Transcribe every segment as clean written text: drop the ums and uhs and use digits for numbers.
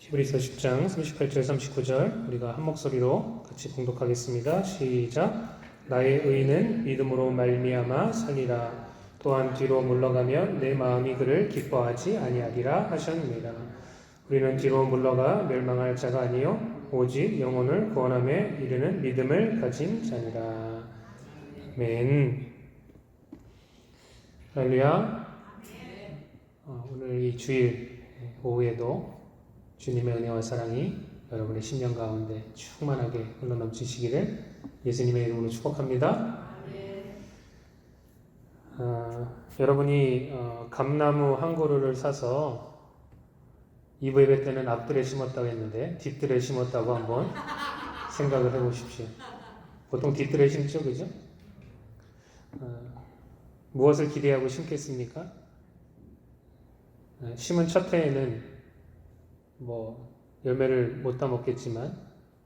히브리서 10장 38절 39절 우리가 한 목소리로 같이 봉독하겠습니다. 시작. 나의 의는 믿음으로 말미암아 살리라. 또한 뒤로 물러가면 내 마음이 그를 기뻐하지 아니하리라 하셨느니라. 우리는 뒤로 물러가 멸망할 자가 아니요 오직 영혼을 구원함에 이르는 믿음을 가진 자니라. 아멘. 할렐루야. 오늘 이 주일 오후에도 주님의 은혜와 사랑이 여러분의 심령 가운데 충만하게 흘러넘치시기를 예수님의 이름으로 축복합니다. 여러분이 감나무 한 그루를 사서 이브 예배 때는 앞들에 심었다고 했는데 뒷들에 심었다고 한번 생각을 해보십시오. 보통 뒷들에 심죠, 그죠? 무엇을 기대하고 심겠습니까? 심은 첫 해에는 열매를 못 따먹겠지만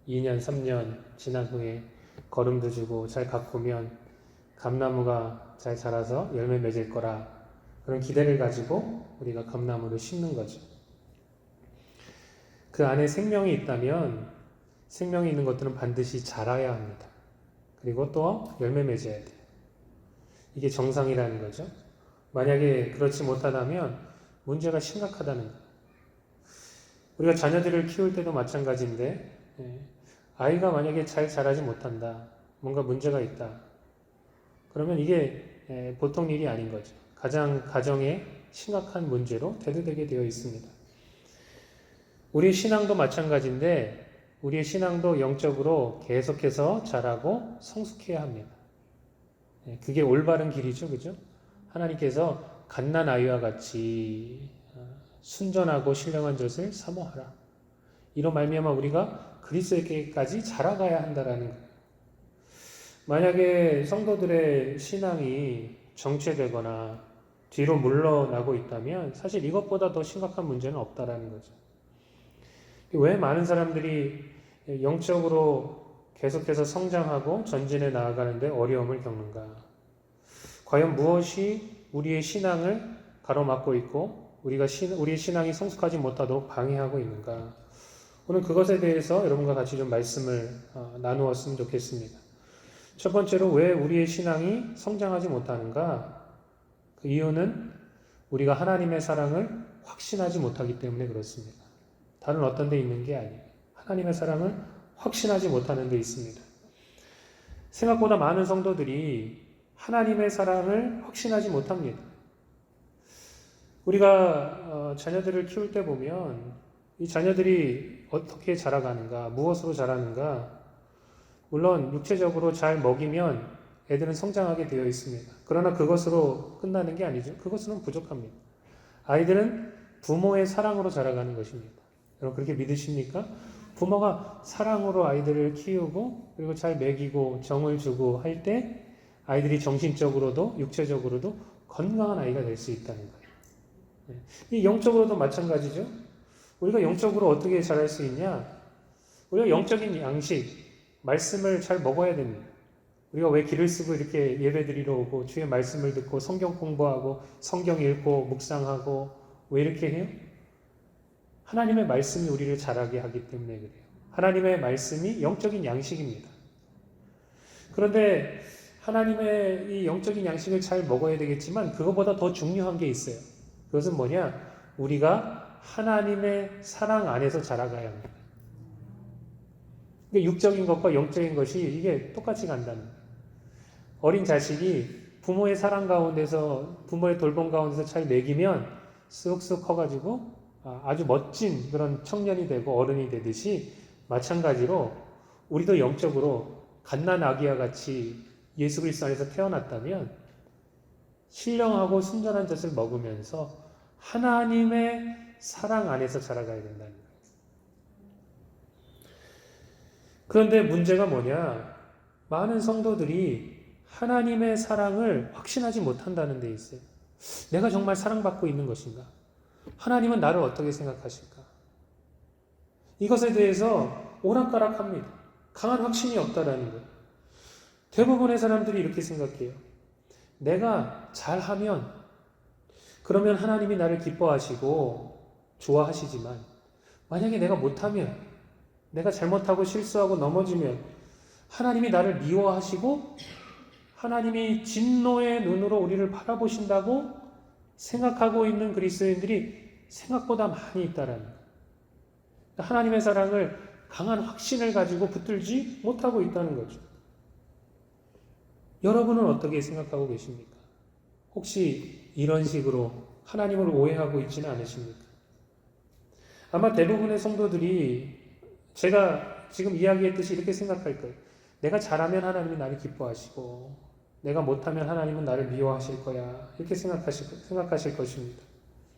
2년, 3년 지난 후에 거름도 주고 잘 가꾸면 감나무가 잘 자라서 열매 맺을 거라, 그런 기대를 가지고 우리가 감나무를 심는 거죠. 그 안에 생명이 있다면 생명이 있는 것들은 반드시 자라야 합니다. 그리고 또 열매 맺어야 돼요. 이게 정상이라는 거죠. 만약에 그렇지 못하다면 문제가 심각하다는 거예요. 우리가 자녀들을 키울 때도 마찬가지인데, 아이가 만약에 잘 자라지 못한다, 뭔가 문제가 있다, 그러면 이게 보통 일이 아닌 거죠. 가정의 심각한 문제로 대두되게 되어 있습니다. 우리 신앙도 마찬가지인데, 우리의 신앙도 영적으로 계속해서 자라고 성숙해야 합니다. 그게 올바른 길이죠, 그죠? 하나님께서 갓난 아이와 같이 순전하고 신령한 젖을 사모하라. 이로 말미암아 우리가 그리스도에게까지 자라가야 한다라는 거예요. 만약에 성도들의 신앙이 정체되거나 뒤로 물러나고 있다면 사실 이것보다 더 심각한 문제는 없다라는 거죠. 왜 많은 사람들이 영적으로 계속해서 성장하고 전진해 나아가는데 어려움을 겪는가? 과연 무엇이 우리의 신앙을 가로막고 있고 우리의 신앙이 성숙하지 못하도록 방해하고 있는가? 오늘 그것에 대해서 여러분과 같이 좀 말씀을 나누었으면 좋겠습니다. 첫 번째로 왜 우리의 신앙이 성장하지 못하는가? 그 이유는 우리가 하나님의 사랑을 확신하지 못하기 때문에 그렇습니다. 다른 어떤 데 있는 게 아니에요. 하나님의 사랑을 확신하지 못하는 데 있습니다. 생각보다 많은 성도들이 하나님의 사랑을 확신하지 못합니다. 우리가 자녀들을 키울 때 보면 이 자녀들이 어떻게 자라가는가, 무엇으로 자라는가, 물론 육체적으로 잘 먹이면 애들은 성장하게 되어 있습니다. 그러나 그것으로 끝나는 게 아니죠. 그것으로는 부족합니다. 아이들은 부모의 사랑으로 자라가는 것입니다. 여러분 그렇게 믿으십니까? 부모가 사랑으로 아이들을 키우고 그리고 잘 먹이고 정을 주고 할 때 아이들이 정신적으로도 육체적으로도 건강한 아이가 될 수 있다는 거예요. 이 영적으로도 마찬가지죠. 우리가 영적으로 어떻게 자랄 수 있냐? 우리가 영적인 양식, 말씀을 잘 먹어야 됩니다. 우리가 왜 길을 쓰고 이렇게 예배 드리러 오고 주의 말씀을 듣고 성경 공부하고 성경 읽고 묵상하고 왜 이렇게 해요? 하나님의 말씀이 우리를 자라게 하기 때문에 그래요. 하나님의 말씀이 영적인 양식입니다. 그런데 하나님의 이 영적인 양식을 잘 먹어야 되겠지만 그것보다 더 중요한 게 있어요. 그것은 뭐냐? 우리가 하나님의 사랑 안에서 자라가야 합니다. 육적인 것과 영적인 것이 이게 똑같이 간다는 거예요. 어린 자식이 부모의 사랑 가운데서, 부모의 돌봄 가운데서 잘 먹이면 쑥쑥 커가지고 아주 멋진 그런 청년이 되고 어른이 되듯이, 마찬가지로 우리도 영적으로 갓난 아기와 같이 예수 그리스도 안에서 태어났다면 신령하고 순전한 젖을 먹으면서 하나님의 사랑 안에서 자라가야 된다는 거예요. 그런데 문제가 뭐냐? 많은 성도들이 하나님의 사랑을 확신하지 못한다는 데 있어요. 내가 정말 사랑받고 있는 것인가? 하나님은 나를 어떻게 생각하실까? 이것에 대해서 오락가락합니다. 강한 확신이 없다라는 거예요. 대부분의 사람들이 이렇게 생각해요. 내가 잘하면 그러면 하나님이 나를 기뻐하시고 좋아하시지만 만약에 내가 못하면, 내가 잘못하고 실수하고 넘어지면 하나님이 나를 미워하시고 하나님이 진노의 눈으로 우리를 바라보신다고 생각하고 있는 그리스도인들이 생각보다 많이 있다라는 거예요. 하나님의 사랑을 강한 확신을 가지고 붙들지 못하고 있다는 거죠. 여러분은 어떻게 생각하고 계십니까? 혹시 이런 식으로 하나님을 오해하고 있지는 않으십니까? 아마 대부분의 성도들이 제가 지금 이야기했듯이 이렇게 생각할 거예요. 내가 잘하면 하나님이 나를 기뻐하시고 내가 못하면 하나님은 나를 미워하실 거야. 이렇게 생각하실 것입니다.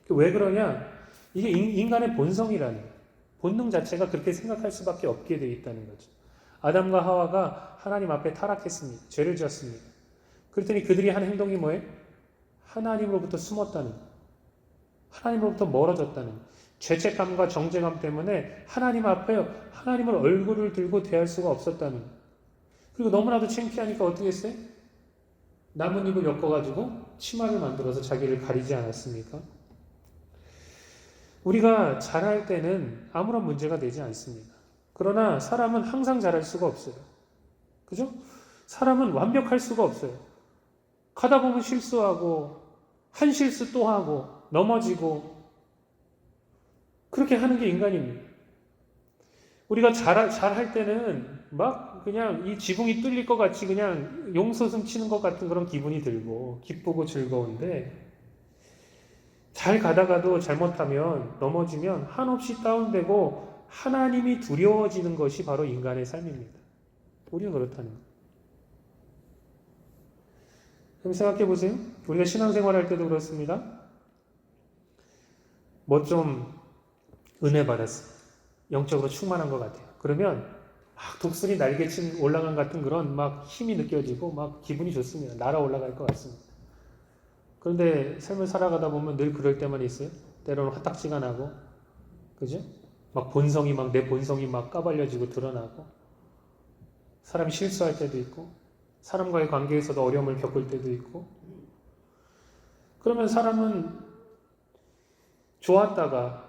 왜 그러냐? 이게 인간의 본성이라는 거예요. 본능 자체가 그렇게 생각할 수밖에 없게 되어 있다는 거죠. 아담과 하와가 하나님 앞에 타락했습니다. 죄를 지었습니다. 그랬더니 그들이 한 행동이 뭐예요? 하나님으로부터 숨었다는 거예요. 하나님으로부터 멀어졌다는 거예요. 죄책감과 정죄감 때문에 하나님 앞에 하나님을 얼굴을 들고 대할 수가 없었다는 거예요. 그리고 너무나도 창피하니까 어떻게 했어요? 나뭇잎을 엮어가지고 치마를 만들어서 자기를 가리지 않았습니까? 우리가 잘할 때는 아무런 문제가 되지 않습니다. 그러나 사람은 항상 잘할 수가 없어요. 그죠? 사람은 완벽할 수가 없어요. 가다 보면 실수하고 한 실수 또 하고 넘어지고 그렇게 하는 게 인간입니다. 우리가 잘할 때는 막 그냥 이 지붕이 뚫릴 것 같이 그냥 용솟음 치는 것 같은 그런 기분이 들고 기쁘고 즐거운데 잘 가다가도 잘못하면 넘어지면 한없이 다운되고 하나님이 두려워지는 것이 바로 인간의 삶입니다. 우리는 그렇다는 거예요. 그럼 생각해 보세요. 우리가 신앙생활 할 때도 그렇습니다. 뭐 좀 은혜 받았어요. 영적으로 충만한 것 같아요. 그러면 막 독수리 날개친 올라간 같은 그런 막 힘이 느껴지고 막 기분이 좋습니다. 날아 올라갈 것 같습니다. 그런데 삶을 살아가다 보면 늘 그럴 때만 있어요. 때로는 화딱지가 나고, 그죠? 막 내 본성이 막 까발려지고 드러나고, 사람이 실수할 때도 있고, 사람과의 관계에서도 어려움을 겪을 때도 있고, 그러면 사람은 좋았다가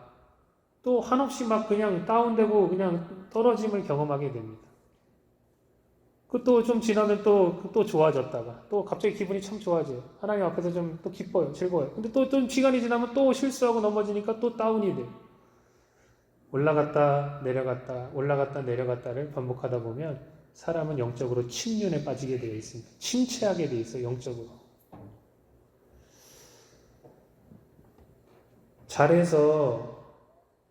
또 한없이 막 그냥 다운되고 그냥 떨어짐을 경험하게 됩니다. 그 또 좀 지나면 또 좋아졌다가 또 갑자기 기분이 참 좋아져요. 하나님 앞에서 좀 또 기뻐요. 즐거워요. 근데 또 시간이 지나면 또 실수하고 넘어지니까 또 다운이 돼요. 올라갔다 내려갔다를 반복하다 보면 사람은 영적으로 침륜에 빠지게 되어 있습니다. 침체하게 되어 있어요. 영적으로. 잘해서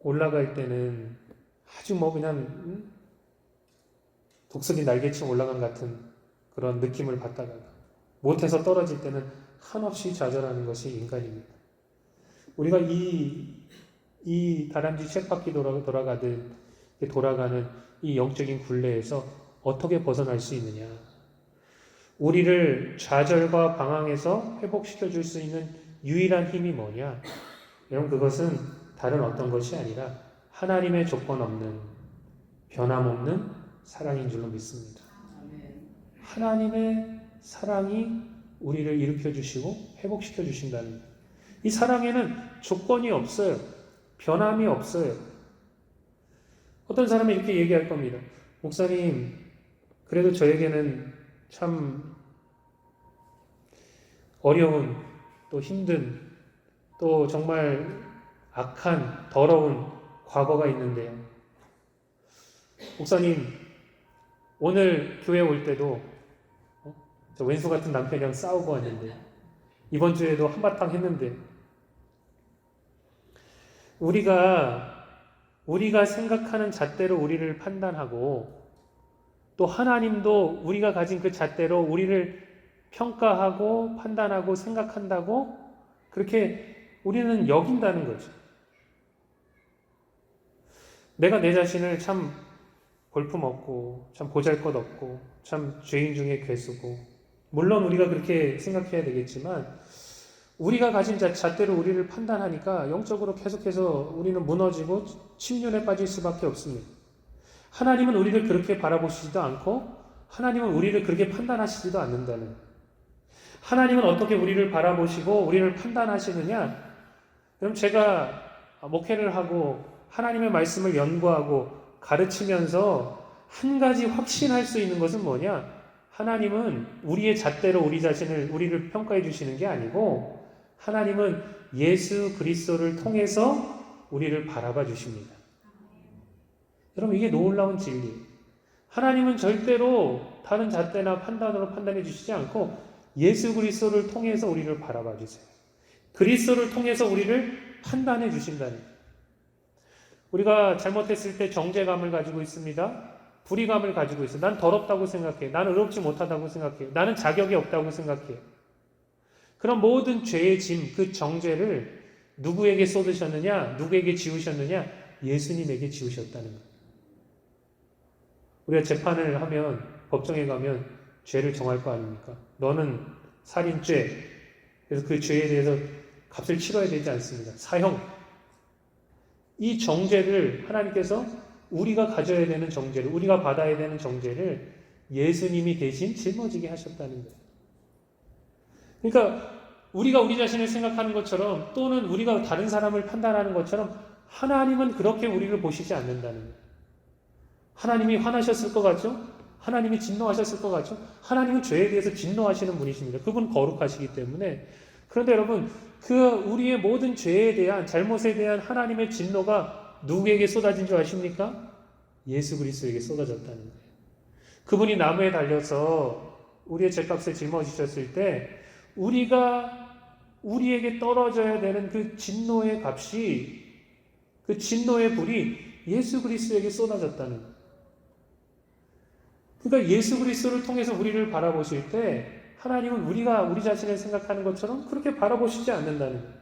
올라갈 때는 아주 뭐 그냥 독수리 날개쯤 올라간 같은 그런 느낌을 받다가 못해서 떨어질 때는 한없이 좌절하는 것이 인간입니다. 우리가 이 다람쥐 쳇바퀴 돌아가는 이 영적인 굴레에서 어떻게 벗어날 수 있느냐? 우리를 좌절과 방황에서 회복시켜 줄 수 있는 유일한 힘이 뭐냐? 여러분, 그것은 다른 어떤 것이 아니라 하나님의 조건 없는 변함없는 사랑인 줄로 믿습니다. 하나님의 사랑이 우리를 일으켜 주시고 회복시켜 주신다는 거예요. 이 사랑에는 조건이 없어요. 변함이 없어요. 어떤 사람이 이렇게 얘기할 겁니다. 목사님, 그래도 저에게는 참 어려운, 또 힘든, 또 정말 악한, 더러운 과거가 있는데요. 목사님, 오늘 교회 올 때도 저 왼수 같은 남편이랑 싸우고 왔는데 이번 주에도 한바탕 했는데 우리가 생각하는 잣대로 우리를 판단하고 또 하나님도 우리가 가진 그 잣대로 우리를 평가하고 판단하고 생각한다고 그렇게 우리는 여긴다는 거죠. 내가 내 자신을 참 볼품없고 참 보잘것없고 참 죄인 중에 괴수고 물론 우리가 그렇게 생각해야 되겠지만 우리가 가진 잣대로 우리를 판단하니까 영적으로 계속해서 우리는 무너지고 침륜에 빠질 수밖에 없습니다. 하나님은 우리를 그렇게 바라보시지도 않고 하나님은 우리를 그렇게 판단하시지도 않는다는 하나님은 어떻게 우리를 바라보시고 우리를 판단하시느냐? 그럼 제가 목회를 하고 하나님의 말씀을 연구하고 가르치면서 한 가지 확신할 수 있는 것은 뭐냐? 하나님은 우리의 잣대로 우리를 평가해 주시는 게 아니고 하나님은 예수 그리스도를 통해서 우리를 바라봐 주십니다. 여러분, 이게 놀라운 진리. 하나님은 절대로 다른 잣대나 판단으로 판단해 주시지 않고 예수 그리스도를 통해서 우리를 바라봐 주세요. 그리스도를 통해서 우리를 판단해 주신다는 거예요. 우리가 잘못했을 때 정죄감을 가지고 있습니다. 불의감을 가지고 있어요. 난 더럽다고 생각해. 나는 의롭지 못하다고 생각해요. 나는 자격이 없다고 생각해요. 그런 모든 죄의 짐, 그 정죄를 누구에게 쏟으셨느냐? 누구에게 지우셨느냐? 예수님에게 지우셨다는 거예요. 우리가 재판을 하면, 법정에 가면 죄를 정할 거 아닙니까? 너는 살인죄. 그래서 그 죄에 대해서 값을 치러야 되지 않습니다. 사형. 이 정죄를 하나님께서 우리가 가져야 되는 정죄를, 우리가 받아야 되는 정죄를 예수님이 대신 짊어지게 하셨다는 거예요. 그러니까 우리가 우리 자신을 생각하는 것처럼 또는 우리가 다른 사람을 판단하는 것처럼 하나님은 그렇게 우리를 보시지 않는다는 거예요. 하나님이 화나셨을 것 같죠? 하나님이 진노하셨을 것 같죠? 하나님은 죄에 대해서 진노하시는 분이십니다. 그분 거룩하시기 때문에. 그런데 여러분, 우리의 모든 죄에 대한, 잘못에 대한 하나님의 진노가 누구에게 쏟아진 줄 아십니까? 예수 그리스도에게 쏟아졌다는 거예요. 그분이 나무에 달려서 우리의 죄값을 짊어지셨을 때 우리에게 떨어져야 되는 그 진노의 값이, 그 진노의 불이 예수 그리스도에게 쏟아졌다는 거예요. 그러니까 예수 그리스도를 통해서 우리를 바라보실 때 하나님은 우리가 우리 자신을 생각하는 것처럼 그렇게 바라보시지 않는다는 거예요.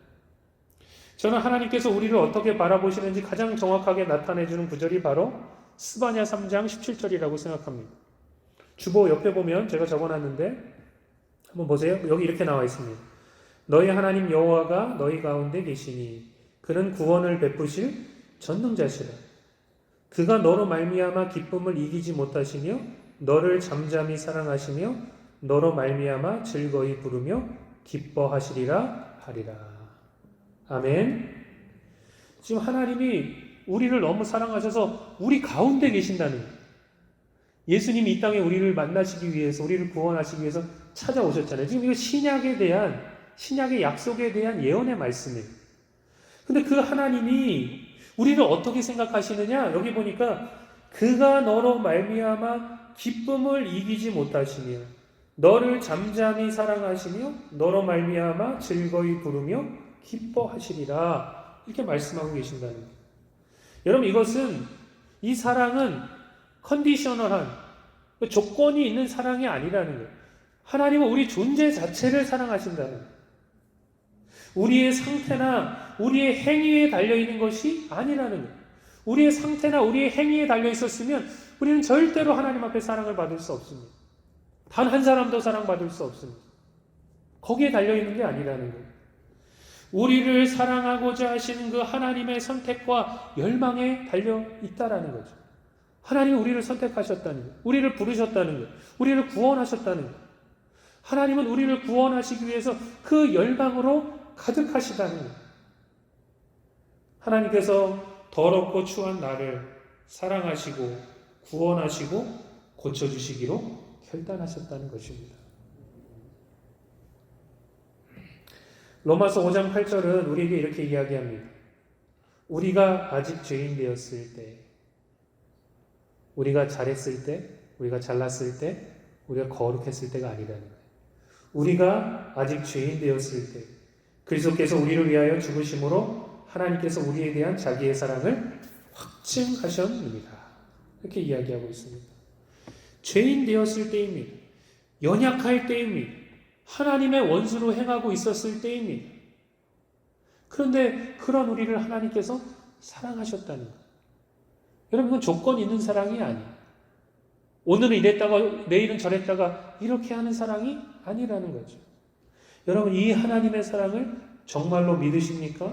저는 하나님께서 우리를 어떻게 바라보시는지 가장 정확하게 나타내주는 구절이 바로 스바냐 3장 17절이라고 생각합니다. 주보 옆에 보면 제가 적어놨는데 한번 보세요. 여기 이렇게 나와 있습니다. 너희 하나님 여호와가 너희 가운데 계시니 그는 구원을 베푸실 전능자시라. 그가 너로 말미암아 기쁨을 이기지 못하시며 너를 잠잠히 사랑하시며 너로 말미암아 즐거이 부르며 기뻐하시리라 하리라. 아멘. 지금 하나님이 우리를 너무 사랑하셔서 우리 가운데 계신다는 거예요. 예수님이 이 땅에 우리를 만나시기 위해서, 우리를 구원하시기 위해서 찾아오셨잖아요. 지금 이거 신약의 약속에 대한 예언의 말씀이에요. 근데 그 하나님이 우리를 어떻게 생각하시느냐? 여기 보니까 그가 너로 말미암아 기쁨을 이기지 못하시며 너를 잠잠히 사랑하시며 너로 말미암아 즐거이 부르며 기뻐하시리라. 이렇게 말씀하고 계신다는 거예요. 여러분, 이 사랑은 컨디셔널한, 조건이 있는 사랑이 아니라는 거예요. 하나님은 우리 존재 자체를 사랑하신다는 거예요. 우리의 상태나 우리의 행위에 달려있는 것이 아니라는 거예요. 우리의 상태나 우리의 행위에 달려있었으면 우리는 절대로 하나님 앞에 사랑을 받을 수 없습니다. 단 한 사람도 사랑받을 수 없습니다. 거기에 달려있는 게 아니라는 거예요. 우리를 사랑하고자 하시는 그 하나님의 선택과 열망에 달려있다라는 거죠. 하나님은 우리를 선택하셨다는 거예요. 우리를 부르셨다는 거예요. 우리를 구원하셨다는 거예요. 하나님은 우리를 구원하시기 위해서 그 열망으로 가득하시다는 거예요. 하나님께서 더럽고 추한 나를 사랑하시고 구원하시고 고쳐주시기로 결단하셨다는 것입니다. 로마서 5장 8절은 우리에게 이렇게 이야기합니다. 우리가 아직 죄인 되었을 때, 우리가 잘했을 때, 우리가 잘났을 때, 우리가 거룩했을 때가 아니라는 거예요. 우리가 아직 죄인 되었을 때, 그리스도께서 우리를 위하여 죽으심으로 하나님께서 우리에 대한 자기의 사랑을 확증하셨습니다. 이렇게 이야기하고 있습니다. 죄인 되었을 때입니다. 연약할 때입니다. 하나님의 원수로 행하고 있었을 때입니다. 그런데 그런 우리를 하나님께서 사랑하셨다는 거예요. 여러분, 그건 조건 있는 사랑이 아니에요. 오늘은 이랬다가 내일은 저랬다가 이렇게 하는 사랑이 아니라는 거죠. 여러분, 이 하나님의 사랑을 정말로 믿으십니까?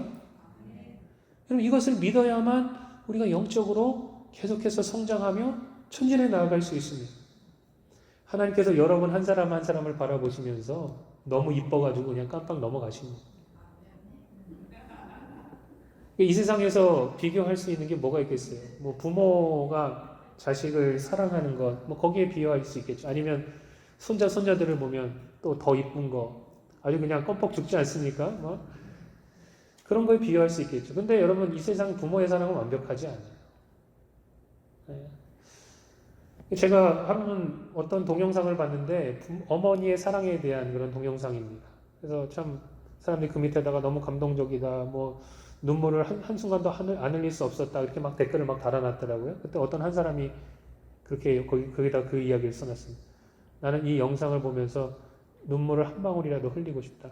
여러분, 이것을 믿어야만 우리가 영적으로 계속해서 성장하며 천진에 나아갈 수 있습니다. 하나님께서 여러분 한 사람 한 사람을 바라보시면서 너무 이뻐가지고 그냥 깜빡 넘어가십니다. 이 세상에서 비교할 수 있는 게 뭐가 있겠어요? 뭐 부모가 자식을 사랑하는 것, 뭐 거기에 비유할 수 있겠죠. 아니면 손자, 손자들을 보면 또 더 이쁜 거, 아주 그냥 껌뻑 죽지 않습니까? 뭐 그런 거에 비유할 수 있겠죠. 근데 여러분, 이 세상 부모의 사랑은 완벽하지 않아요. 네. 제가 하루는 어떤 동영상을 봤는데 어머니의 사랑에 대한 그런 동영상입니다. 그래서 참 사람들이 그 밑에다가 너무 감동적이다, 뭐 눈물을 한순간도 안 흘릴 수 없었다, 이렇게 막 댓글을 막 달아놨더라고요. 그때 어떤 한 사람이 그렇게 거기다 그 이야기를 써놨습니다. 나는 이 영상을 보면서 눈물을 한 방울이라도 흘리고 싶다.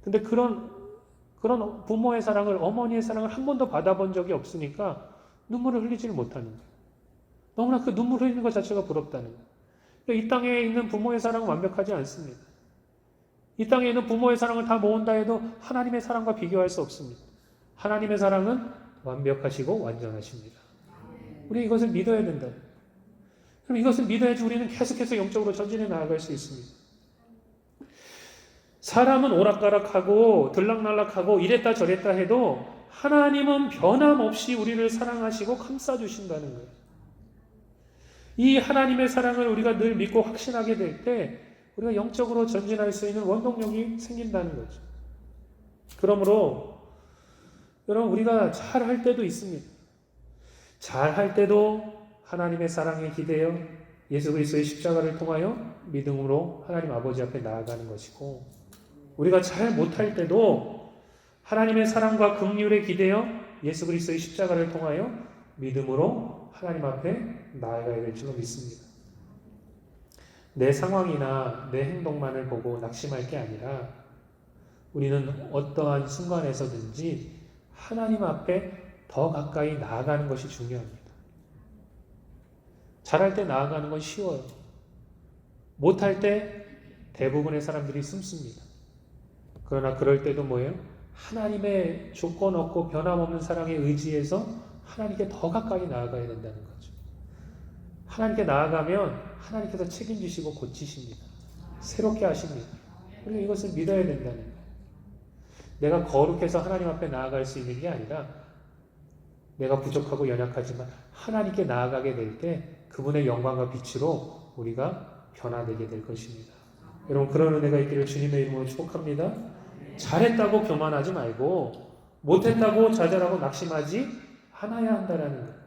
근데 그런 부모의 사랑을, 어머니의 사랑을 한 번도 받아본 적이 없으니까 눈물을 흘리지를 못하는 거예요. 너무나 그 눈물 흘리는 것 자체가 부럽다는 거예요. 그러니까 이 땅에 있는 부모의 사랑은 완벽하지 않습니다. 이 땅에 있는 부모의 사랑을 다 모은다 해도 하나님의 사랑과 비교할 수 없습니다. 하나님의 사랑은 완벽하시고 완전하십니다. 우리 이것을 믿어야 된다. 그럼 이것을 믿어야지 우리는 계속해서 영적으로 전진해 나아갈 수 있습니다. 사람은 오락가락하고 들락날락하고 이랬다 저랬다 해도 하나님은 변함없이 우리를 사랑하시고 감싸주신다는 거예요. 이 하나님의 사랑을 우리가 늘 믿고 확신하게 될 때 우리가 영적으로 전진할 수 있는 원동력이 생긴다는 거죠. 그러므로 여러분, 우리가 잘할 때도 있습니다. 잘할 때도 하나님의 사랑에 기대어 예수 그리스도의 십자가를 통하여 믿음으로 하나님 아버지 앞에 나아가는 것이고, 우리가 잘 못할 때도 하나님의 사랑과 긍휼에 기대어 예수 그리스도의 십자가를 통하여 믿음으로 하나님 앞에 나아가야 될 줄로 믿습니다. 내 상황이나 내 행동만을 보고 낙심할 게 아니라 우리는 어떠한 순간에서든지 하나님 앞에 더 가까이 나아가는 것이 중요합니다. 잘할 때 나아가는 건 쉬워요. 못할 때 대부분의 사람들이 숨습니다. 그러나 그럴 때도 뭐예요? 하나님의 조건 없고 변함없는 사랑에 의지해서 하나님께 더 가까이 나아가야 된다는 거죠. 하나님께 나아가면 하나님께서 책임지시고 고치십니다. 새롭게 하십니다. 우리가 이것을 믿어야 된다는 거예요. 내가 거룩해서 하나님 앞에 나아갈 수 있는 게 아니라 내가 부족하고 연약하지만 하나님께 나아가게 될 때 그분의 영광과 빛으로 우리가 변화되게 될 것입니다. 여러분, 그런 은혜가 있기를 주님의 이름으로 축복합니다. 잘했다고 교만하지 말고 못했다고 좌절하고 낙심하지 않아야 한다는 거예요.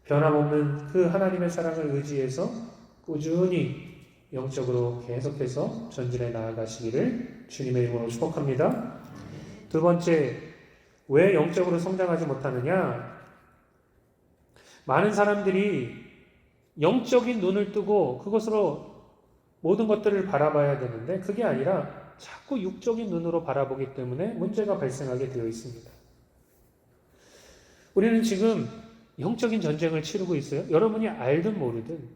변함없는 그 하나님의 사랑을 의지해서 꾸준히 영적으로 계속해서 전진해 나아가시기를 주님의 이름으로 축복합니다. 두 번째, 왜 영적으로 성장하지 못하느냐? 많은 사람들이 영적인 눈을 뜨고 그것으로 모든 것들을 바라봐야 되는데 그게 아니라 자꾸 육적인 눈으로 바라보기 때문에 문제가 발생하게 되어 있습니다. 우리는 지금 영적인 전쟁을 치르고 있어요. 여러분이 알든 모르든,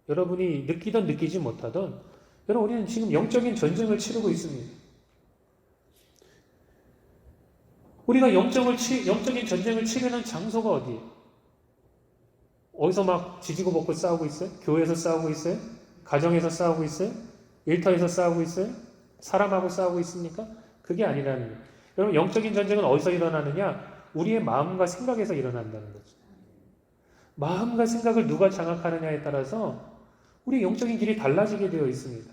여러분이 느끼든 느끼지 못하든, 여러분, 우리는 지금 영적인 전쟁을 치르고 있습니다. 우리가 영적인 전쟁을 치르는 장소가 어디예요? 어디서 막 지지고 볶고 싸우고 있어요? 교회에서 싸우고 있어요? 가정에서 싸우고 있어요? 일터에서 싸우고 있어요? 사람하고 싸우고 있습니까? 그게 아니라는 거예요. 여러분, 영적인 전쟁은 어디서 일어나느냐? 우리의 마음과 생각에서 일어난다는 거죠. 마음과 생각을 누가 장악하느냐에 따라서 우리의 영적인 길이 달라지게 되어 있습니다.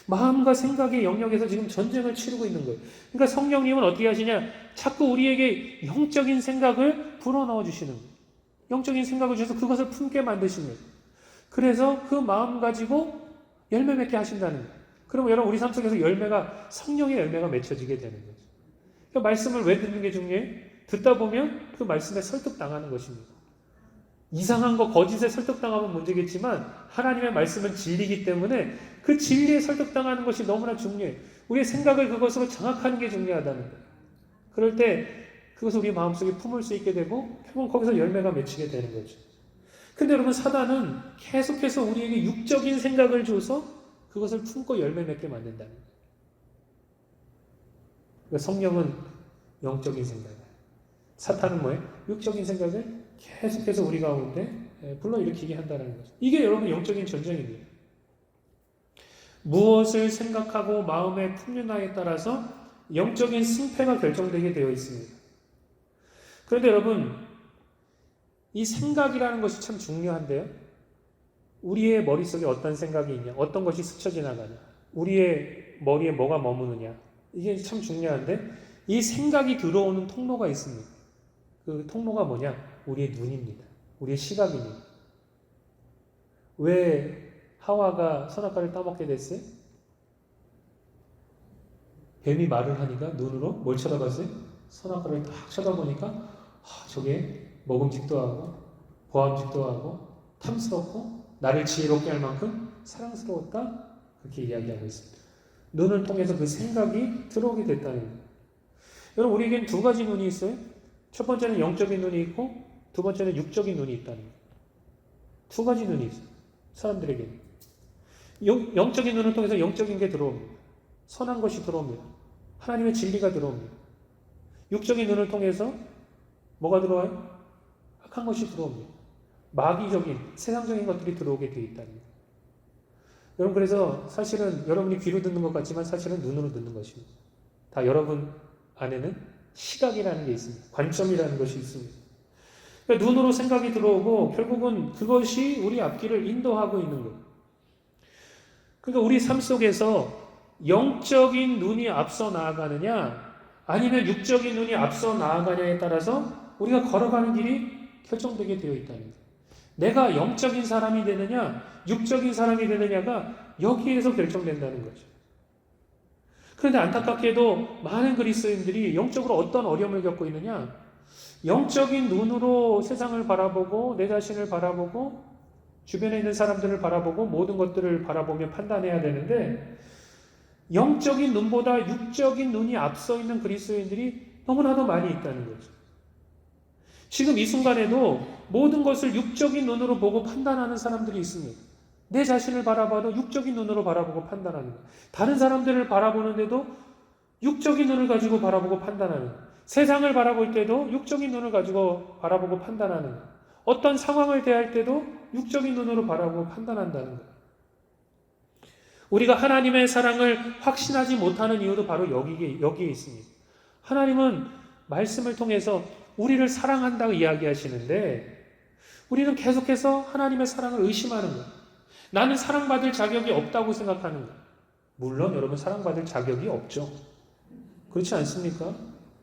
마음과 생각의 영역에서 지금 전쟁을 치르고 있는 거예요. 그러니까 성령님은 어떻게 하시냐? 자꾸 우리에게 영적인 생각을 불어넣어 주시는 거예요. 영적인 생각을 주셔서 그것을 품게 만드시는 거예요. 그래서 그 마음 가지고 열매 맺게 하신다는 거예요. 그럼 여러분, 우리 삶 속에서 성령의 열매가 맺혀지게 되는 거죠. 그러니까 말씀을 왜 듣는 게 중요해요? 듣다 보면 그 말씀에 설득당하는 것입니다. 이상한 거, 거짓에 설득당하면 문제겠지만 하나님의 말씀은 진리이기 때문에 그 진리에 설득당하는 것이 너무나 중요해요. 우리의 생각을 그것으로 장악하는 게 중요하다는 거예요. 그럴 때 그것을 우리 마음속에 품을 수 있게 되고 결국 거기서 열매가 맺히게 되는 거죠. 근데 여러분, 사단은 계속해서 우리에게 육적인 생각을 줘서 그것을 품고 열매 맺게 만든다는 거예요. 그러니까 성령은 영적인 생각이에요. 사탄은 뭐예요? 육적인 생각을 계속해서 우리 가운데 불러일으키게 한다는 거죠. 이게 여러분 영적인 전쟁입니다. 무엇을 생각하고 마음에 품느냐에 따라서 영적인 승패가 결정되게 되어 있습니다. 그런데 여러분, 이 생각이라는 것이 참 중요한데요. 우리의 머릿속에 어떤 생각이 있냐, 어떤 것이 스쳐 지나가냐, 우리의 머리에 뭐가 머무느냐, 이게 참 중요한데, 이 생각이 들어오는 통로가 있습니다. 그 통로가 뭐냐? 우리의 눈입니다. 우리의 시각입니다. 왜 하와가 선악과를 따먹게 됐어요? 뱀이 말을 하니까 눈으로 뭘 쳐다봤어요? 선악과를 딱 쳐다보니까 저게 먹음직도 하고 보암직도 하고 탐스럽고 나를 지혜롭게 할 만큼 사랑스러웠다, 그렇게 이야기하고 있습니다. 눈을 통해서 그 생각이 들어오게 됐다는 거예요. 여러분, 우리에겐 두 가지 눈이 있어요. 첫 번째는 영적인 눈이 있고 두 번째는 육적인 눈이 있다는 거예요. 두 가지 눈이 있어요, 사람들에게는. 영적인 눈을 통해서 영적인 게 들어옵니다. 선한 것이 들어옵니다. 하나님의 진리가 들어옵니다. 육적인 눈을 통해서 뭐가 들어와요? 악한 것이 들어옵니다. 마귀적인, 세상적인 것들이 들어오게 되어 있다는 거예요. 여러분, 그래서 사실은 여러분이 귀로 듣는 것 같지만 사실은 눈으로 듣는 것입니다. 다 여러분 안에는 시각이라는 게 있습니다. 관점이라는 것이 있습니다. 그러니까 눈으로 생각이 들어오고 결국은 그것이 우리 앞길을 인도하고 있는 거예요. 그러니까 우리 삶 속에서 영적인 눈이 앞서 나아가느냐 아니면 육적인 눈이 앞서 나아가냐에 따라서 우리가 걸어가는 길이 결정되게 되어 있다는 거예요. 내가 영적인 사람이 되느냐 육적인 사람이 되느냐가 여기에서 결정된다는 거죠. 그런데 안타깝게도 많은 그리스도인들이 영적으로 어떤 어려움을 겪고 있느냐, 영적인 눈으로 세상을 바라보고 내 자신을 바라보고 주변에 있는 사람들을 바라보고 모든 것들을 바라보며 판단해야 되는데, 영적인 눈보다 육적인 눈이 앞서 있는 그리스도인들이 너무나도 많이 있다는 거죠. 지금 이 순간에도 모든 것을 육적인 눈으로 보고 판단하는 사람들이 있습니다. 내 자신을 바라봐도 육적인 눈으로 바라보고 판단하는 거예요. 다른 사람들을 바라보는데도 육적인 눈을 가지고 바라보고 판단하는 거예요. 세상을 바라볼 때도 육적인 눈을 가지고 바라보고 판단하는 거예요. 어떤 상황을 대할 때도 육적인 눈으로 바라보고 판단한다는 거예요. 우리가 하나님의 사랑을 확신하지 못하는 이유도 바로 여기에 있습니다. 하나님은 말씀을 통해서 우리를 사랑한다고 이야기하시는데 우리는 계속해서 하나님의 사랑을 의심하는 거예요. 나는 사랑받을 자격이 없다고 생각하는 거예요. 물론 여러분, 사랑받을 자격이 없죠. 그렇지 않습니까?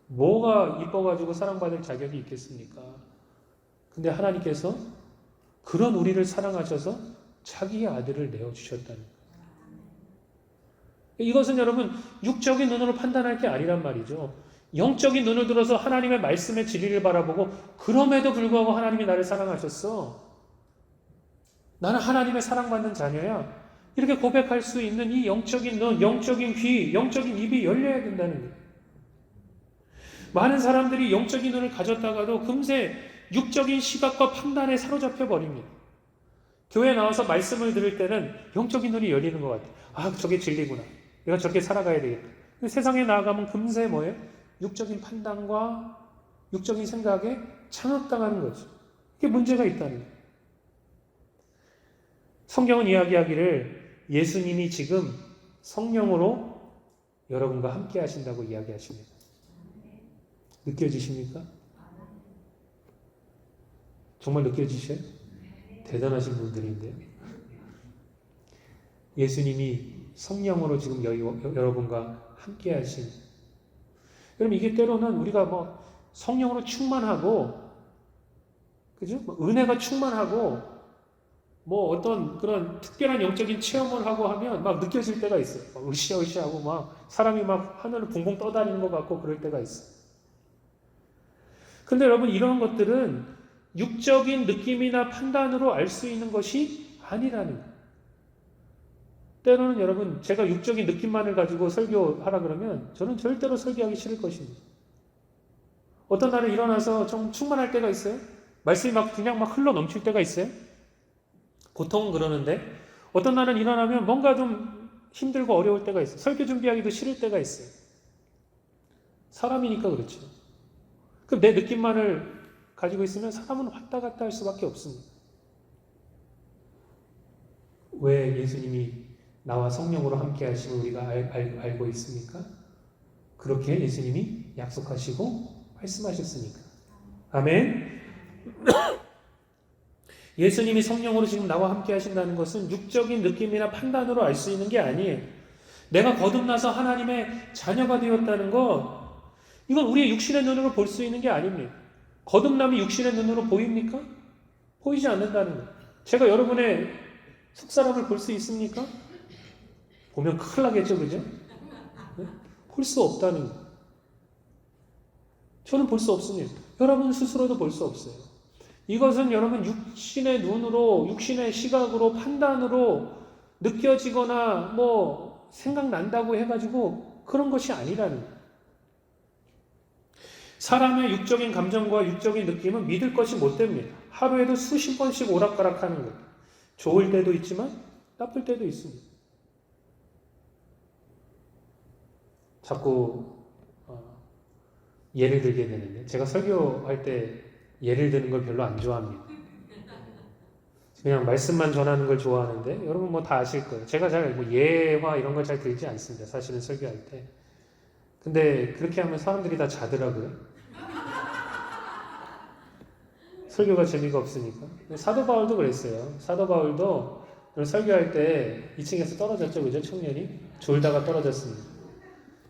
뭐가 이뻐가지고 사랑받을 자격이 있겠습니까? 근데 하나님께서 그런 우리를 사랑하셔서 자기의 아들을 내어주셨다는 거예요. 이것은 여러분 육적인 눈으로 판단할 게 아니란 말이죠. 영적인 눈을 들어서 하나님의 말씀의 진리를 바라보고 그럼에도 불구하고 하나님이 나를 사랑하셨어. 나는 하나님의 사랑받는 자녀야. 이렇게 고백할 수 있는 이 영적인 눈, 영적인 귀, 영적인 입이 열려야 된다는 거예요. 많은 사람들이 영적인 눈을 가졌다가도 금세 육적인 시각과 판단에 사로잡혀 버립니다. 교회에 나와서 말씀을 들을 때는 영적인 눈이 열리는 것 같아요. 아, 저게 진리구나. 내가 저렇게 살아가야 되겠다. 근데 세상에 나아가면 금세 뭐예요? 육적인 판단과 육적인 생각에 장악당하는 거죠. 이게 문제가 있다는 거예요. 성경은 이야기하기를 예수님이 지금 성령으로 여러분과 함께 하신다고 이야기하십니다. 느껴지십니까? 정말 느껴지셔요? 대단하신 분들인데요. 예수님이 성령으로 지금 여러분과 함께 하신. 여러분, 이게 때로는 우리가 성령으로 충만하고, 그죠? 은혜가 충만하고, 어떤 그런 특별한 영적인 체험을 하고 하면 막 느껴질 때가 있어요. 막 으쌰으쌰하고 막 사람이 막 하늘을 붕붕 떠다니는 것 같고 그럴 때가 있어요. 근데 여러분, 이런 것들은 육적인 느낌이나 판단으로 알 수 있는 것이 아니라는 거예요. 때로는 여러분, 제가 육적인 느낌만을 가지고 설교하라 그러면 저는 절대로 설교하기 싫을 것입니다. 어떤 날은 일어나서 좀 충만할 때가 있어요. 말씀이 그냥 흘러 넘칠 때가 있어요. 보통은 그러는데 어떤 날은 일어나면 뭔가 좀 힘들고 어려울 때가 있어요. 설교 준비하기도 싫을 때가 있어요. 사람이니까 그렇죠. 그럼 내 느낌만을 가지고 있으면 사람은 왔다 갔다 할 수밖에 없습니다. 왜 예수님이 나와 성령으로 함께 하심을 우리가 알고 있습니까? 그렇게 예수님이 약속하시고 말씀하셨으니까. 아멘. 예수님이 성령으로 지금 나와 함께 하신다는 것은 육적인 느낌이나 판단으로 알 수 있는 게 아니에요. 내가 거듭나서 하나님의 자녀가 되었다는 것, 이건 우리의 육신의 눈으로 볼 수 있는 게 아닙니다. 거듭남이 육신의 눈으로 보입니까? 보이지 않는다는 것. 제가 여러분의 속사람을 볼 수 있습니까? 보면 큰일 나겠죠, 그죠? 네? 볼 수 없다는 것. 저는 볼 수 없습니다. 여러분 스스로도 볼 수 없어요. 이것은 여러분 육신의 눈으로, 육신의 시각으로, 판단으로 느껴지거나 뭐 생각난다고 해가지고 그런 것이 아니라는 거예요. 사람의 육적인 감정과 육적인 느낌은 믿을 것이 못 됩니다. 하루에도 수십 번씩 오락가락하는 거예요. 좋을 때도 있지만 나쁠 때도 있습니다. 자꾸 예를 들게 되는데, 제가 설교할 때 예를 드는 걸 별로 안 좋아합니다. 그냥 말씀만 전하는 걸 좋아하는데, 여러분 뭐 다 아실 거예요. 제가 잘 뭐 예화 이런 걸 잘 들지 않습니다. 사실은 설교할 때. 근데 그렇게 하면 사람들이 다 자더라고요. 설교가 재미가 없으니까. 사도 바울도 그랬어요. 사도 바울도 설교할 때 2층에서 떨어졌죠, 그죠? 청년이 졸다가 떨어졌습니다.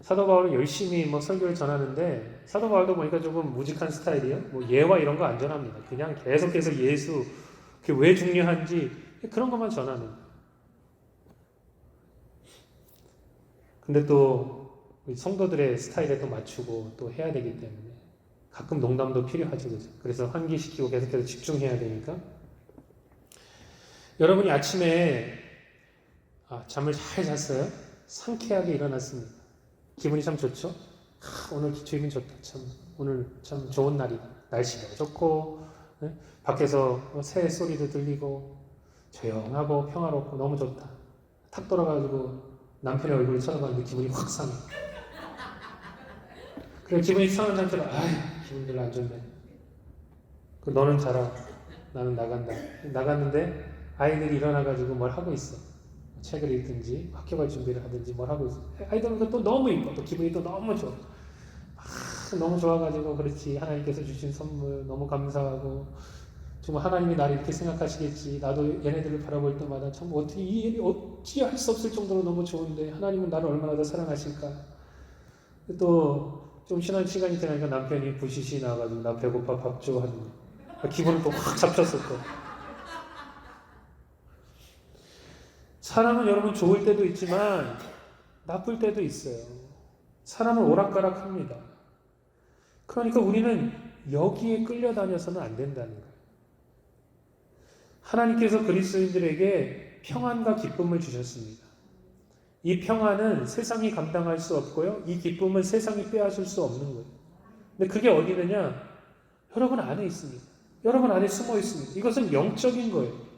사도 바울은 열심히 뭐 설교를 전하는데, 사도 바울도 보니까 조금 무직한 스타일이에요. 뭐 예화 이런 거 안 전합니다. 그냥 계속해서 예수, 그게 왜 중요한지 그런 것만 전하는. 근데 또 성도들의 스타일에 또 맞추고 또 해야 되기 때문에 가끔 농담도 필요하죠, 그죠? 그래서 환기시키고 계속해서 집중해야 되니까. 여러분이 아침에 잠을 잘 잤어요? 상쾌하게 일어났습니다. 기분이 참 좋죠? 오늘 기분 좋다. 참 오늘 참 좋은 날이다. 날씨가 좋고, 네? 밖에서 새 소리도 들리고 조용하고 평화롭고 너무 좋다. 탁 돌아가지고 남편의 얼굴을 쳐다봤는데 기분이 확 상해. 그래, 기분이 상한 남편은 기분 별로 안 좋네. 너는 자라. 나는 나간다. 나갔는데 아이들이 일어나가지고 뭘 하고 있어. 책을 읽든지 학교 갈 준비를 하든지 뭘 하고 있어. 아이들은 또 너무 이뻐. 또 기분이 또 너무 좋아. 너무 좋아가지고, 그렇지, 하나님께서 주신 선물 너무 감사하고, 정말 하나님이 나를 이렇게 생각하시겠지. 나도 얘네들을 바라볼 때마다 참 어떻게 이 일이 어찌할 수 없을 정도로 너무 좋은데 하나님은 나를 얼마나 더 사랑하실까. 또 좀 쉬는 시간이 지나니까 남편이 부시시 나와가지고 나 배고파 밥 줘 하는 거. 기분을 또 확 잡혔을 거. 사람은 여러분 좋을 때도 있지만 나쁠 때도 있어요. 사람은 오락가락합니다. 그러니까 우리는 여기에 끌려다녀서는 안 된다는 거예요. 하나님께서 그리스도인들에게 평안과 기쁨을 주셨습니다. 이 평안은 세상이 감당할 수 없고요. 이 기쁨은 세상이 빼앗을 수 없는 거예요. 근데 그게 어디 있느냐? 여러분 안에 있습니다. 여러분 안에 숨어 있습니다. 이것은 영적인 거예요.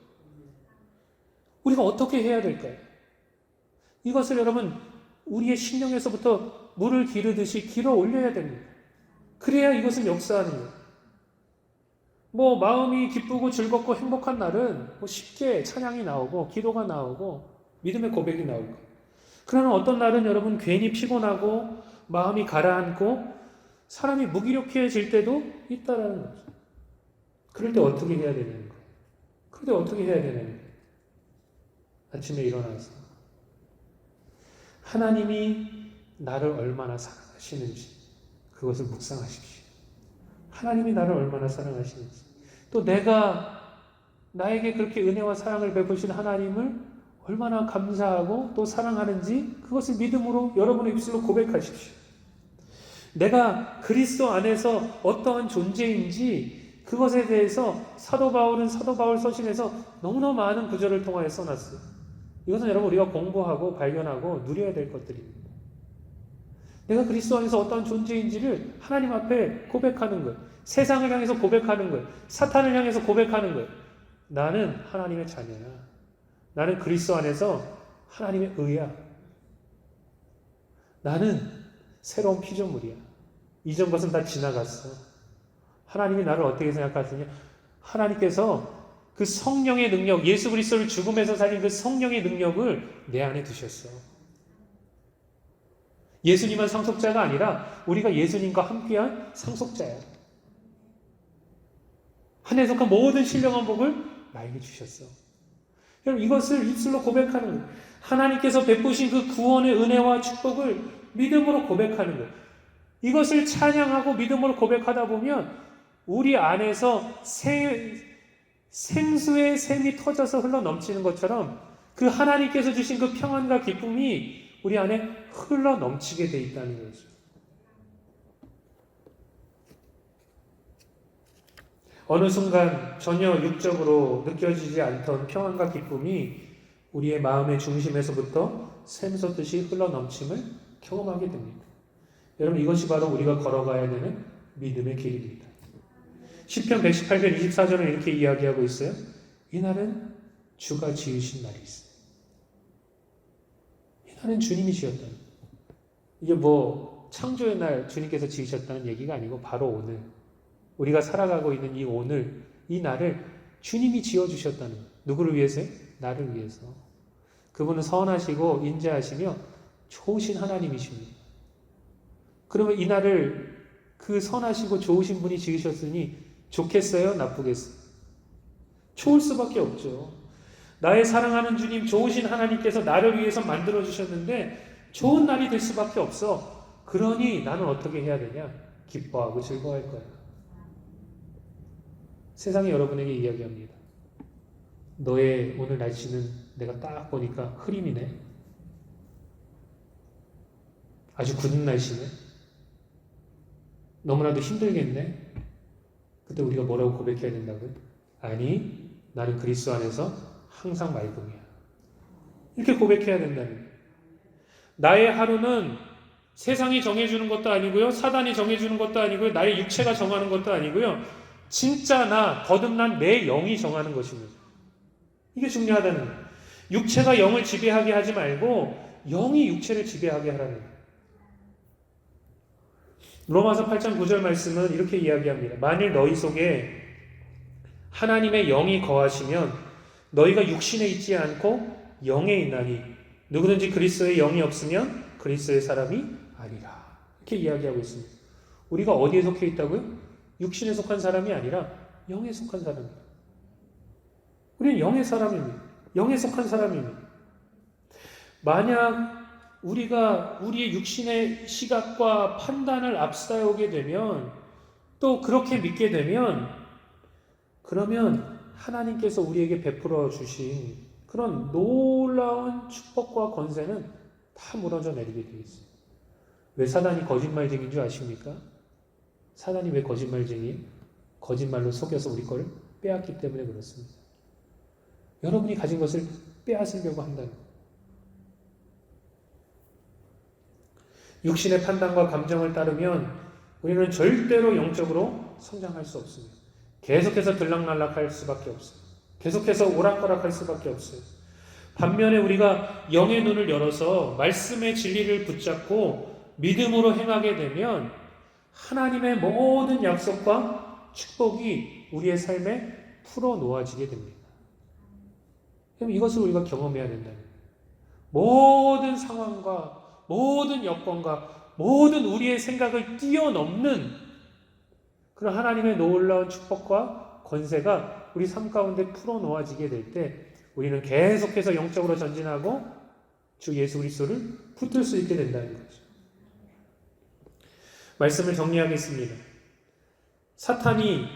우리가 어떻게 해야 될까요? 이것을 여러분 우리의 심령에서부터 물을 기르듯이 길어 올려야 됩니다. 그래야 이것은 역사하는 거예요. 뭐 마음이 기쁘고 즐겁고 행복한 날은 뭐 쉽게 찬양이 나오고 기도가 나오고 믿음의 고백이 나올 거예요. 그러나 어떤 날은 여러분 괜히 피곤하고 마음이 가라앉고 사람이 무기력해질 때도 있다라는 거죠. 그럴 때 어떻게 해야 되는 거예요? 그럴 때 어떻게 해야 되는 거예요? 아침에 일어나서 하나님이 나를 얼마나 사랑하시는지 그것을 묵상하십시오. 하나님이 나를 얼마나 사랑하시는지, 또 내가 나에게 그렇게 은혜와 사랑을 베푸신 하나님을 얼마나 감사하고 또 사랑하는지 그것을 믿음으로 여러분의 입술로 고백하십시오. 내가 그리스도 안에서 어떠한 존재인지 그것에 대해서 사도 바울은 사도 바울 서신에서 너무나 많은 구절을 통하여 써놨어요. 이것은 여러분 우리가 공부하고 발견하고 누려야 될 것들입니다. 내가 그리스도 안에서 어떠한 존재인지를 하나님 앞에 고백하는 거예요. 세상을 향해서 고백하는 거예요. 사탄을 향해서 고백하는 거예요. 나는 하나님의 자녀야. 나는 그리스도 안에서 하나님의 의야. 나는 새로운 피조물이야. 이전 것은 다 지나갔어. 하나님이 나를 어떻게 생각하시냐? 하나님께서 그 성령의 능력, 예수 그리스도를 죽음에서 살린 그 성령의 능력을 내 안에 두셨어. 예수님은 상속자가 아니라 우리가 예수님과 함께한 상속자야. 하나님에 속한 모든 신령한 복을 나에게 주셨어. 여러분, 이것을 입술로 고백하는 거예요. 하나님께서 베푸신 그 구원의 은혜와 축복을 믿음으로 고백하는 거예요. 이것을 찬양하고 믿음으로 고백하다 보면 우리 안에서 생수의 샘이 터져서 흘러 넘치는 것처럼 그 하나님께서 주신 그 평안과 기쁨이 우리 안에 흘러 넘치게 돼 있다는 거죠. 어느 순간 전혀 육적으로 느껴지지 않던 평안과 기쁨이 우리의 마음의 중심에서부터 샘솟듯이 흘러 넘침을 경험하게 됩니다. 여러분, 이것이 바로 우리가 걸어가야 되는 믿음의 길입니다. 시편 118편 24절은 이렇게 이야기하고 있어요. 이날은 주가 지으신 날이 있어요. 이날은 주님이 지었다는 거예요. 이게 뭐 창조의 날 주님께서 지으셨다는 얘기가 아니고 바로 오늘 우리가 살아가고 있는 이 오늘, 이 날을 주님이 지어주셨다는 거예요. 누구를 위해서요? 나를 위해서. 그분은 선하시고 인자하시며 좋으신 하나님이십니다. 그러면 이 날을 그 선하시고 좋으신 분이 지으셨으니 좋겠어요? 나쁘겠어요? 좋을 수밖에 없죠. 나의 사랑하는 주님, 좋으신 하나님께서 나를 위해서 만들어주셨는데 좋은 날이 될 수밖에 없어. 그러니 나는 어떻게 해야 되냐? 기뻐하고 즐거워할 거야. 세상이 여러분에게 이야기합니다. 너의 오늘 날씨는 내가 딱 보니까 흐림이네. 아주 굳은 날씨네. 너무나도 힘들겠네. 그때 우리가 뭐라고 고백해야 된다고요? 아니, 나는 그리스도 안에서 항상 맑음이야. 이렇게 고백해야 된다는 거예요. 나의 하루는 세상이 정해주는 것도 아니고요. 사단이 정해주는 것도 아니고요. 나의 육체가 정하는 것도 아니고요. 진짜 나, 거듭난 내 영이 정하는 것입니다. 이게 중요하다는 거예요. 육체가 영을 지배하게 하지 말고 영이 육체를 지배하게 하라는 거예요. 로마서 8장 9절 말씀은 이렇게 이야기합니다. 만일 너희 속에 하나님의 영이 거하시면 너희가 육신에 있지 않고 영에 있나니 누구든지 그리스도의 영이 없으면 그리스도의 사람이 아니라. 이렇게 이야기하고 있습니다. 우리가 어디에 속해 있다고요? 육신에 속한 사람이 아니라 영에 속한 사람입니다. 우리는 영의 사람입니다. 영에 속한 사람입니다. 만약 우리가 우리의 육신의 시각과 판단을 앞세우게 되면 또 그렇게 믿게 되면 그러면 하나님께서 우리에게 베풀어 주신 그런 놀라운 축복과 권세는 다 무너져 내리게 되어 있어요. 왜 사단이 거짓말쟁이인 줄 아십니까? 사단이 왜 거짓말쟁이에요? 거짓말로 속여서 우리 거를 빼앗기 때문에 그렇습니다. 여러분이 가진 것을 빼앗으려고 한다는 거예요. 육신의 판단과 감정을 따르면 우리는 절대로 영적으로 성장할 수 없습니다. 계속해서 들락날락할 수밖에 없어요. 계속해서 오락가락할 수밖에 없어요. 반면에 우리가 영의 눈을 열어서 말씀의 진리를 붙잡고 믿음으로 행하게 되면 하나님의 모든 약속과 축복이 우리의 삶에 풀어놓아지게 됩니다. 그럼 이것을 우리가 경험해야 된다는 거예요. 모든 상황과 모든 여건과 모든 우리의 생각을 뛰어넘는 그런 하나님의 놀라운 축복과 권세가 우리 삶 가운데 풀어놓아지게 될 때 우리는 계속해서 영적으로 전진하고 주 예수 그리스도를 붙들 수 있게 된다는 거죠. 말씀을 정리하겠습니다. 사탄이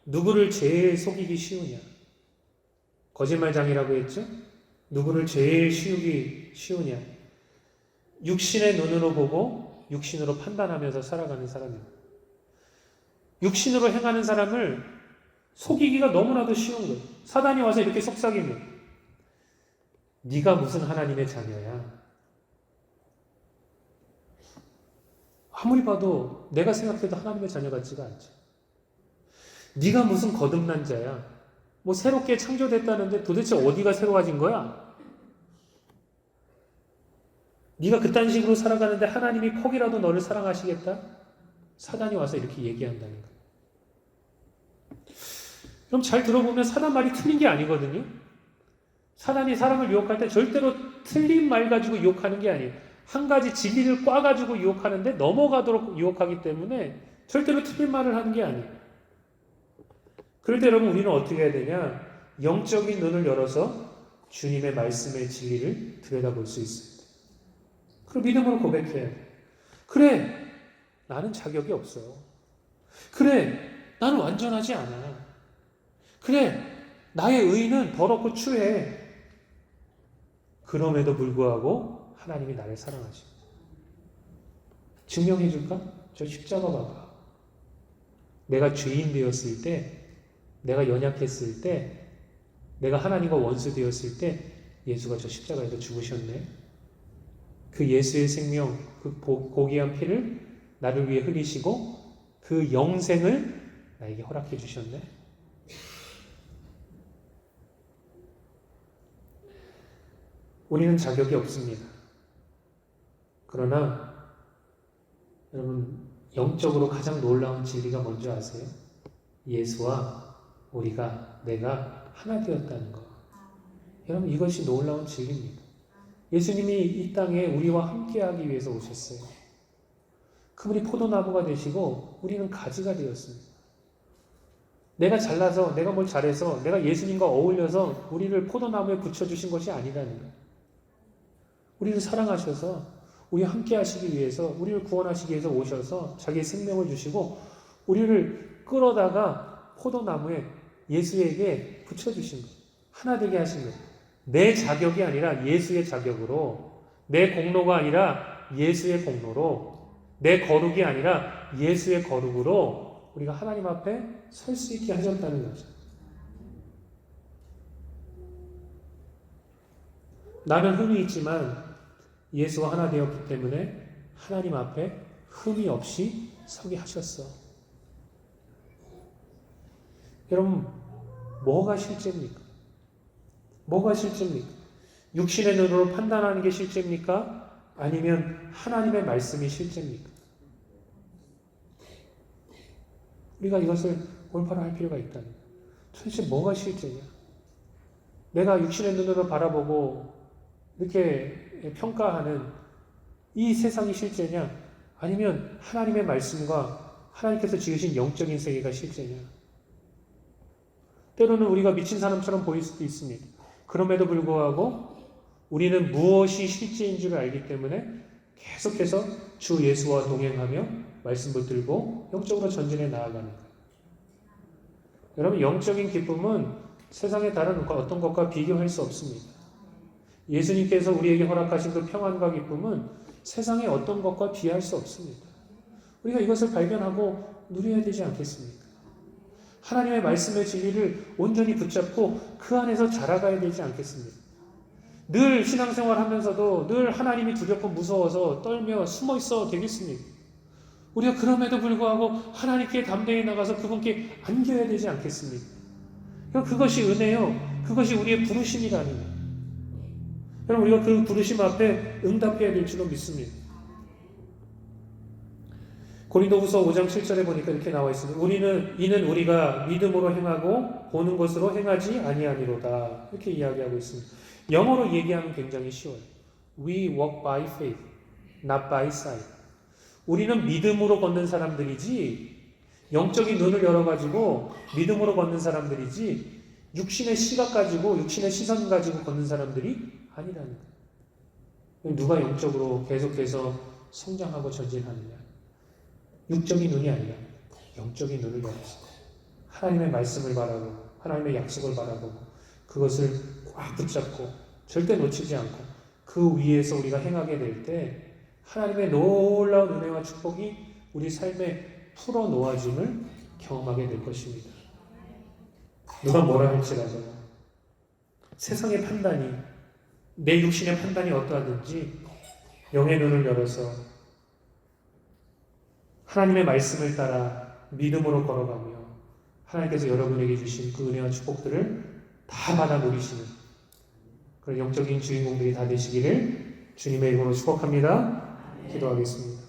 누구를 제일 속이기 쉬우냐? 거짓말장이라고 했죠? 누구를 제일 쉬우냐? 육신의 눈으로 보고 육신으로 판단하면서 살아가는 사람입니다. 육신으로 행하는 사람을 속이기가 너무나도 쉬운 거예요. 사단이 와서 이렇게 속삭이면 네가 무슨 하나님의 자녀야? 아무리 봐도 내가 생각해도 하나님의 자녀 같지가 않죠. 네가 무슨 거듭난 자야? 뭐 새롭게 창조됐다는데 도대체 어디가 새로워진 거야? 네가 그딴 식으로 살아가는데 하나님이 혹이라도 너를 사랑하시겠다? 사단이 와서 이렇게 얘기한다는 거예요. 그럼 잘 들어보면 사단 말이 틀린 게 아니거든요. 사단이 사람을 유혹할 때 절대로 틀린 말 가지고 유혹하는 게 아니에요. 한 가지 진리를 꽈가지고 유혹하는데 넘어가도록 유혹하기 때문에 절대로 틀린 말을 하는 게 아니에요. 그럴 때 여러분 우리는 어떻게 해야 되냐? 영적인 눈을 열어서 주님의 말씀의 진리를 들여다볼 수 있어요. 그리고 믿음으로 고백해야 돼. 그래, 나는 자격이 없어. 그래, 나는 완전하지 않아. 그래, 나의 의는 더럽고 추해. 그럼에도 불구하고 하나님이 나를 사랑하십니다. 증명해 줄까? 저 십자가 봐봐. 내가 죄인 되었을 때, 내가 연약했을 때, 내가 하나님과 원수 되었을 때 예수가 저 십자가에서 죽으셨네. 그 예수의 생명, 그 고귀한 피를 나를 위해 흘리시고 그 영생을 나에게 허락해 주셨네. 우리는 자격이 없습니다. 그러나 여러분 영적으로 가장 놀라운 진리가 뭔지 아세요? 예수와 내가 하나 되었다는 것. 여러분 이것이 놀라운 진리입니다. 예수님이 이 땅에 우리와 함께하기 위해서 오셨어요. 그분이 포도나무가 되시고 우리는 가지가 되었습니다. 내가 잘나서, 내가 뭘 잘해서, 내가 예수님과 어울려서 우리를 포도나무에 붙여주신 것이 아니라는 거예요. 우리를 사랑하셔서 우리와 함께하시기 위해서, 우리를 구원하시기 위해서 오셔서 자기의 생명을 주시고 우리를 끌어다가 포도나무에 예수에게 붙여주신 거예요. 하나 되게 하신 거예요. 내 자격이 아니라 예수의 자격으로, 내 공로가 아니라 예수의 공로로, 내 거룩이 아니라 예수의 거룩으로 우리가 하나님 앞에 설 수 있게 하셨다는 거죠. 나는 흠이 있지만 예수와 하나 되었기 때문에 하나님 앞에 흠이 없이 서게 하셨어. 여러분, 뭐가 실제입니까? 뭐가 실제입니까? 육신의 눈으로 판단하는 게 실제입니까? 아니면 하나님의 말씀이 실제입니까? 우리가 이것을 올바로 할 필요가 있다는 거예요. 도대체 뭐가 실제냐? 내가 육신의 눈으로 바라보고 이렇게 평가하는 이 세상이 실제냐? 아니면 하나님의 말씀과 하나님께서 지으신 영적인 세계가 실제냐? 때로는 우리가 미친 사람처럼 보일 수도 있습니다. 그럼에도 불구하고 우리는 무엇이 실제인 줄 알기 때문에 계속해서 주 예수와 동행하며 말씀 붙들고 영적으로 전진해 나아가는 거예요. 여러분, 영적인 기쁨은 세상의 다른 어떤 것과 비교할 수 없습니다. 예수님께서 우리에게 허락하신 그 평안과 기쁨은 세상의 어떤 것과 비할 수 없습니다. 우리가 이것을 발견하고 누려야 되지 않겠습니까? 하나님의 말씀의 진리를 온전히 붙잡고 그 안에서 자라가야 되지 않겠습니까? 늘 신앙생활 하면서도 늘 하나님이 두렵고 무서워서 떨며 숨어 있어 되겠습니까? 우리가 그럼에도 불구하고 하나님께 담대히 나가서 그분께 안겨야 되지 않겠습니까? 그것이 은혜요. 그것이 우리의 부르심이라는 거예요. 여러분, 우리가 그 부르심 앞에 응답해야 될 줄로 믿습니다. 고린도후서 5장 7절에 보니까 이렇게 나와 있습니다. 이는 우리가 믿음으로 행하고 보는 것으로 행하지 아니하니로다. 이렇게 이야기하고 있습니다. 영어로 얘기하면 굉장히 쉬워요. We walk by faith, not by sight. 우리는 믿음으로 걷는 사람들이지, 영적인 눈을 열어가지고 믿음으로 걷는 사람들이지, 육신의 시각 가지고, 육신의 시선 가지고 걷는 사람들이 아니라는 거예요. 누가 영적으로 계속해서 성장하고 전진하느냐? 육적인 눈이 아니라 영적인 눈을 열어서 하나님의 말씀을 바라보고 하나님의 약속을 바라보고 그것을 꽉 붙잡고 절대 놓치지 않고 그 위에서 우리가 행하게 될 때 하나님의 놀라운 은혜와 축복이 우리 삶에 풀어 놓아짐을 경험하게 될 것입니다. 누가 뭐라 할지라도 세상의 판단이, 내 육신의 판단이 어떠하든지 영의 눈을 열어서 하나님의 말씀을 따라 믿음으로 걸어가며 하나님께서 여러분에게 주신 그 은혜와 축복들을 다 받아 누리시는 그런 영적인 주인공들이 다 되시기를 주님의 이름으로 축복합니다. 기도하겠습니다.